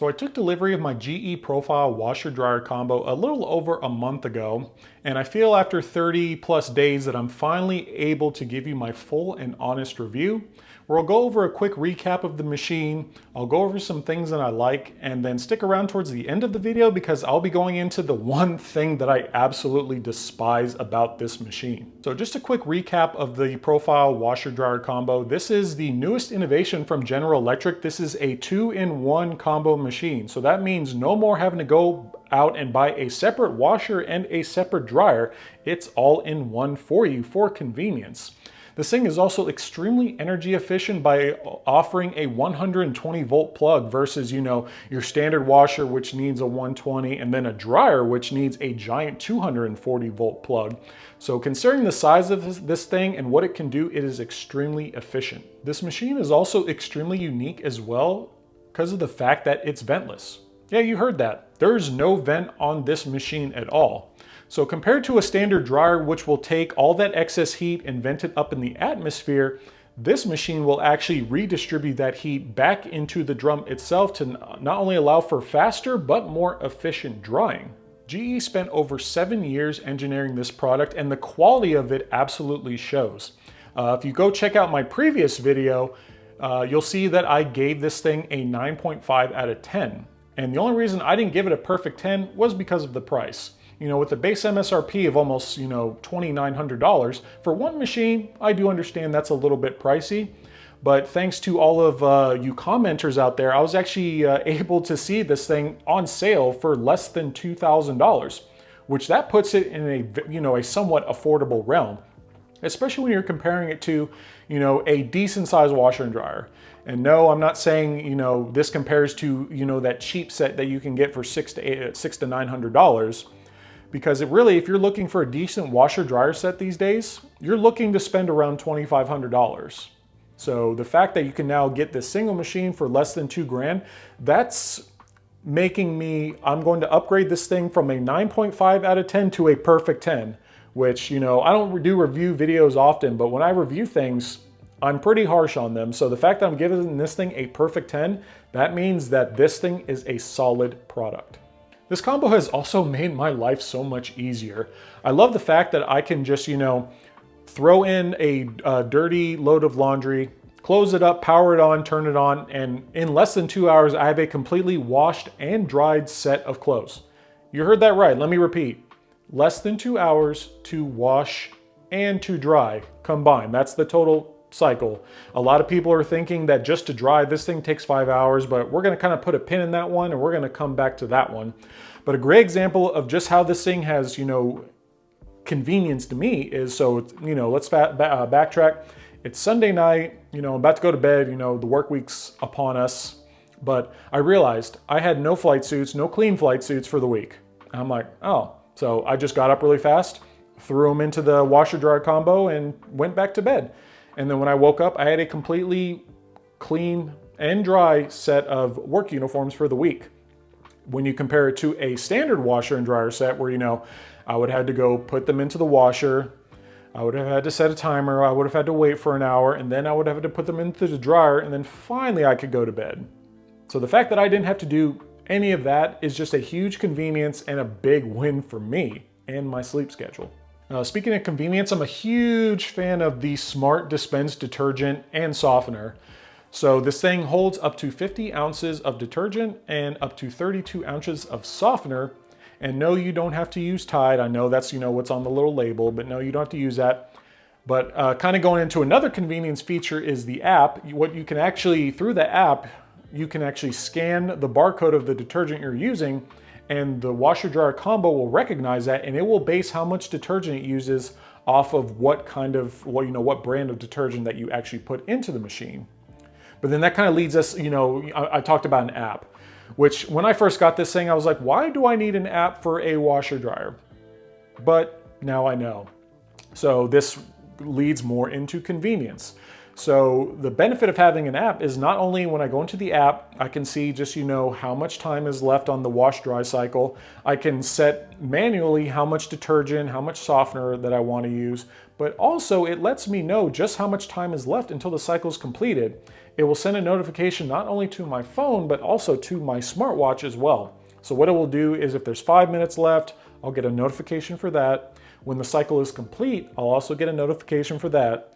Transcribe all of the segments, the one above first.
So I took delivery of my GE Profile washer dryer combo a little over a month ago, and I feel after 30 plus days that I'm finally able to give you my full and honest review, where I'll go over a quick recap of the machine, I'll go over some things that I like, and then stick around towards the end of the video because I'll be going into the one thing that I absolutely despise about this machine. So just a quick recap of the Profile washer dryer combo. This is the newest innovation from General Electric. This is a 2-in-1 combo machine. So that means no more having to go out and buy a separate washer and a separate dryer. It's all in one for you for convenience. This thing is also extremely energy efficient by offering a 120 volt plug versus, your standard washer, which needs a 120, and then a dryer, which needs a giant 240 volt plug. So considering the size of this thing and what it can do, it is extremely efficient. This machine is also extremely unique as well because of the fact that it's ventless. Yeah, you heard that. There's no vent on this machine at all. So compared to a standard dryer, which will take all that excess heat and vent it up in the atmosphere, this machine will actually redistribute that heat back into the drum itself to not only allow for faster, but more efficient drying. GE spent over 7 years engineering this product, and the quality of it absolutely shows. If you go check out my previous video, you'll see that I gave this thing a 9.5 out of 10. And the only reason I didn't give it a perfect 10 was because of the price. With the base MSRP of almost, $2,900 for one machine, I do understand that's a little bit pricey. But thanks to all of you commenters out there, I was actually able to see this thing on sale for less than $2,000, which that puts it in a somewhat affordable realm, especially when you're comparing it to, a decent sized washer and dryer. And no, I'm not saying, this compares to, that cheap set that you can get for $600 to $900. Because if you're looking for a decent washer dryer set these days, you're looking to spend around $2,500. So the fact that you can now get this single machine for less than $2,000, that's making me, I'm going to upgrade this thing from a 9.5 out of 10 to a perfect 10, which, I don't do review videos often, but when I review things, I'm pretty harsh on them. So the fact that I'm giving this thing a perfect 10, that means that this thing is a solid product. This combo has also made my life so much easier. I love the fact that I can just, throw in a dirty load of laundry, close it up, power it on, turn it on, and in less than 2 hours, I have a completely washed and dried set of clothes. You heard that right. Let me repeat. Less than 2 hours to wash and to dry combined. That's the total cycle. A lot of people are thinking that just to dry, this thing takes 5 hours, but we're going to kind of put a pin in that one and we're going to come back to that one. But a great example of just how this thing has, convenience to me is, so, let's backtrack. It's Sunday night, I'm about to go to bed, the work week's upon us, but I realized I had no flight suits, no clean flight suits for the week. And I'm like, oh, so I just got up really fast, threw them into the washer dryer combo and went back to bed. And then when I woke up, I had a completely clean and dry set of work uniforms for the week. When you compare it to a standard washer and dryer set where, I would have had to go put them into the washer, I would have had to set a timer, I would have had to wait for an hour, and then I would have had to put them into the dryer, and then finally I could go to bed. So the fact that I didn't have to do any of that is just a huge convenience and a big win for me and my sleep schedule. Speaking of convenience, I'm a huge fan of the Smart Dispense detergent and softener. So this thing holds up to 50 ounces of detergent and up to 32 ounces of softener. And no, you don't have to use Tide. I know that's, what's on the little label, but no, you don't have to use that. But kind of going into another convenience feature is the app. What you can actually, through the app, you can actually scan the barcode of the detergent you're using, and the washer dryer combo will recognize that, and it will base how much detergent it uses off of what brand of detergent that you actually put into the machine. But then that kind of leads us, I talked about an app, which when I first got this thing, I was like, why do I need an app for a washer dryer? But now I know. So this leads more into convenience. So the benefit of having an app is not only when I go into the app, I can see just, how much time is left on the wash dry cycle. I can set manually how much detergent, how much softener that I want to use, but also it lets me know just how much time is left until the cycle is completed. It will send a notification not only to my phone, but also to my smartwatch as well. So what it will do is if there's 5 minutes left, I'll get a notification for that. When the cycle is complete, I'll also get a notification for that.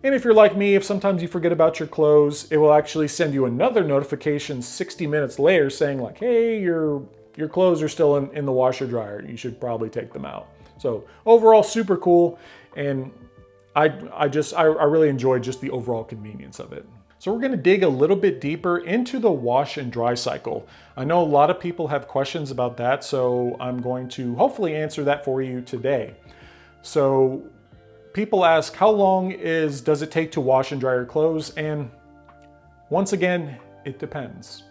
And if you're like me, if sometimes you forget about your clothes, it will actually send you another notification 60 minutes later saying like, hey, your clothes are still in the washer dryer. You should probably take them out. So overall, super cool. And I really enjoyed just the overall convenience of it. So we're gonna dig a little bit deeper into the wash and dry cycle. I know a lot of people have questions about that, so I'm going to hopefully answer that for you today. So people ask, how long does it take to wash and dry your clothes? And once again, it depends.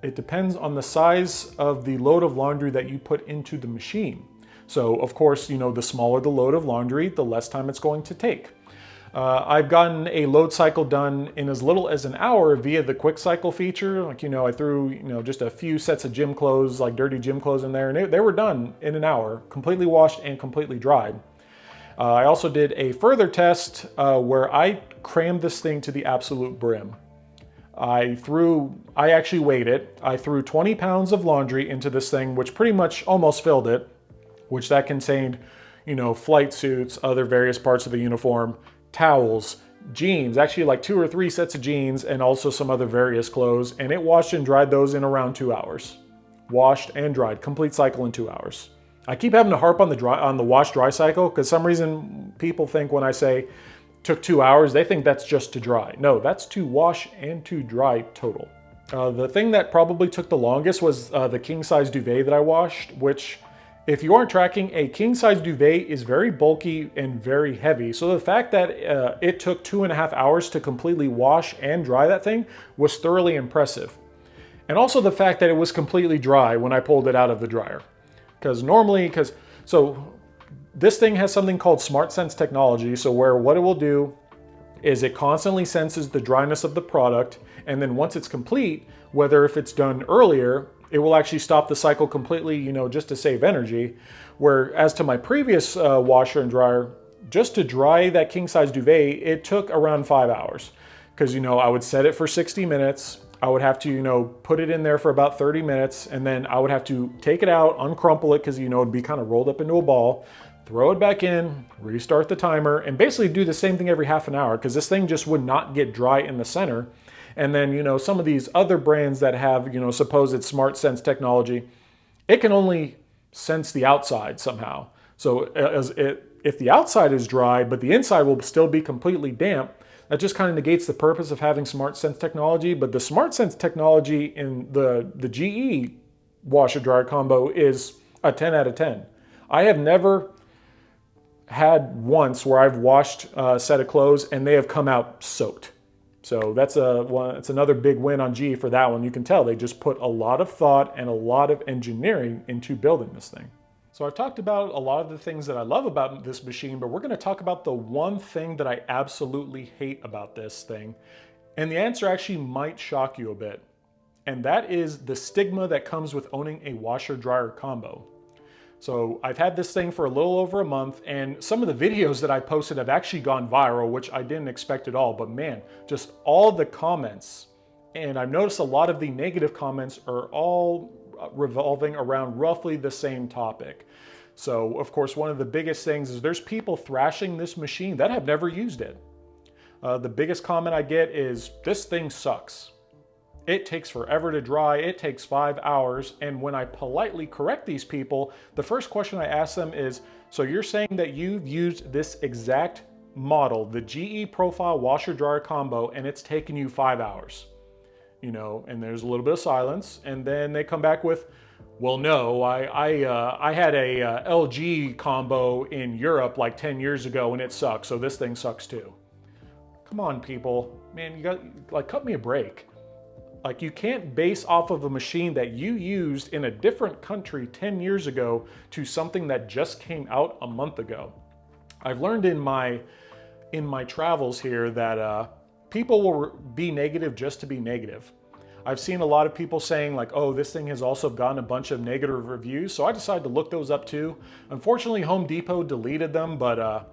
It depends on the size of the load of laundry that you put into the machine. So of course, the smaller the load of laundry, the less time it's going to take. I've gotten a load cycle done in as little as an hour via the quick cycle feature. Like, I threw, just a few sets of gym clothes, like dirty gym clothes in there, and they were done in an hour, completely washed and completely dried. I also did a further test where I crammed this thing to the absolute brim. I actually weighed it. I threw 20 pounds of laundry into this thing, which pretty much almost filled it, which that contained, flight suits, other various parts of the uniform, towels, jeans, actually like 2 or 3 sets of jeans, and also some other various clothes. And it washed and dried those in around 2 hours. Washed and dried, complete cycle in 2 hours. I keep having to harp on the wash dry cycle because some reason people think when I say took 2 hours, they think that's just to dry. No, that's to wash and to dry total. The thing that probably took the longest was the king size duvet that I washed, which if you aren't tracking, a king size duvet is very bulky and very heavy. So the fact that it took 2.5 hours to completely wash and dry that thing was thoroughly impressive. And also the fact that it was completely dry when I pulled it out of the dryer. So this thing has something called Smart Sense technology. So what it will do is it constantly senses the dryness of the product. And then once it's complete, whether if it's done earlier, it will actually stop the cycle completely, just to save energy. Whereas to my previous washer and dryer, just to dry that king size duvet, it took around 5 hours. Because, I would set it for 60 minutes. I would have to, put it in there for about 30 minutes. And then I would have to take it out, uncrumple it, because, it'd be kind of rolled up into a ball, throw it back in, restart the timer, and basically do the same thing every half an hour, because this thing just would not get dry in the center. And then, some of these other brands that have, supposed Smart Sense technology, it can only sense the outside somehow. So if the outside is dry, but the inside will still be completely damp, that just kind of negates the purpose of having Smart Sense technology. But the Smart Sense technology in the GE washer dryer combo is a 10 out of 10. I have never had once where I've washed a set of clothes and they have come out soaked. So that's another big win on GE for that one. You can tell they just put a lot of thought and a lot of engineering into building this thing. So I've talked about a lot of the things that I love about this machine, but we're going to talk about the one thing that I absolutely hate about this thing. And the answer actually might shock you a bit. And that is the stigma that comes with owning a washer-dryer combo. So I've had this thing for a little over a month, and some of the videos that I posted have actually gone viral, which I didn't expect at all. But man, just all the comments, and I've noticed a lot of the negative comments are all revolving around roughly the same topic. So of course, one of the biggest things is there's people thrashing this machine that have never used it. The biggest comment I get is, this thing sucks. It takes forever to dry, it takes 5 hours, and when I politely correct these people, the first question I ask them is, so you're saying that you've used this exact model, the GE Profile Washer Dryer Combo, and it's taken you 5 hours? And there's a little bit of silence, and then they come back with, well, no, I had a LG combo in Europe like 10 years ago and it sucks, so this thing sucks too. Come on, people. Man, you got, cut me a break. You can't base off of a machine that you used in a different country 10 years ago to something that just came out a month ago. I've learned in my travels here that people will be negative just to be negative. I've seen a lot of people saying like, oh, this thing has also gotten a bunch of negative reviews. So I decided to look those up too. Unfortunately, Home Depot deleted them, but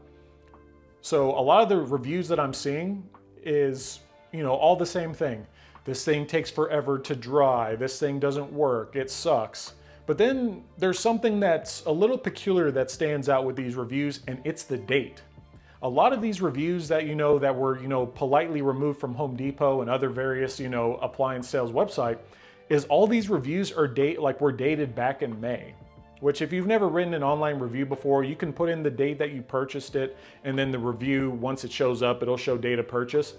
so a lot of the reviews that I'm seeing is, all the same thing. This thing takes forever to dry. This thing doesn't work. It sucks. But then there's something that's a little peculiar that stands out with these reviews, and it's the date. A lot of these reviews that that were politely removed from Home Depot and other various appliance sales website is all these reviews are were dated back in May. Which if you've never written an online review before, you can put in the date that you purchased it, and then the review, once it shows up, it'll show date of purchase.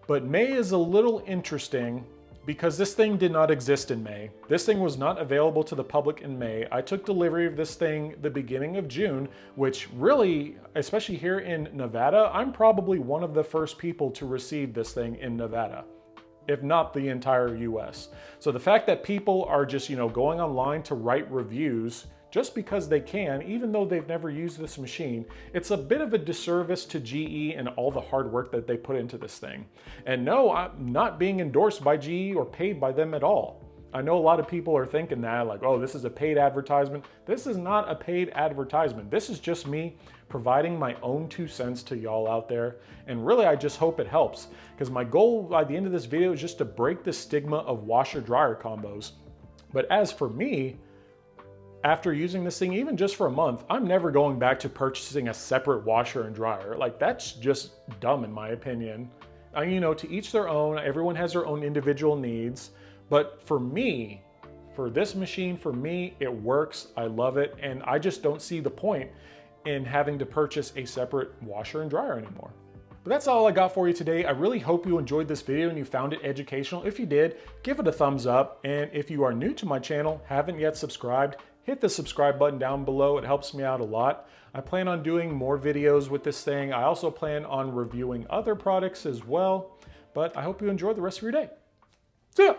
But May is a little interesting because this thing did not exist in May. This thing was not available to the public in May. I took delivery of this thing the beginning of June, which really, especially here in Nevada, I'm probably one of the first people to receive this thing in Nevada, if not the entire US. So the fact that people are just, going online to write reviews just because they can, even though they've never used this machine, it's a bit of a disservice to GE and all the hard work that they put into this thing. And no, I'm not being endorsed by GE or paid by them at all. I know a lot of people are thinking that like, oh, this is a paid advertisement. This is not a paid advertisement. This is just me providing my own 2 cents to y'all out there. And really, I just hope it helps, because my goal by the end of this video is just to break the stigma of washer dryer combos. But as for me, after using this thing, even just for a month, I'm never going back to purchasing a separate washer and dryer. Like, that's just dumb in my opinion. To each their own, everyone has their own individual needs. But for me, for this machine, for me, it works. I love it. And I just don't see the point in having to purchase a separate washer and dryer anymore. But that's all I got for you today. I really hope you enjoyed this video and you found it educational. If you did, give it a thumbs up. And if you are new to my channel, haven't yet subscribed, hit the subscribe button down below. It helps me out a lot. I plan on doing more videos with this thing. I also plan on reviewing other products as well. But I hope you enjoy the rest of your day. See ya!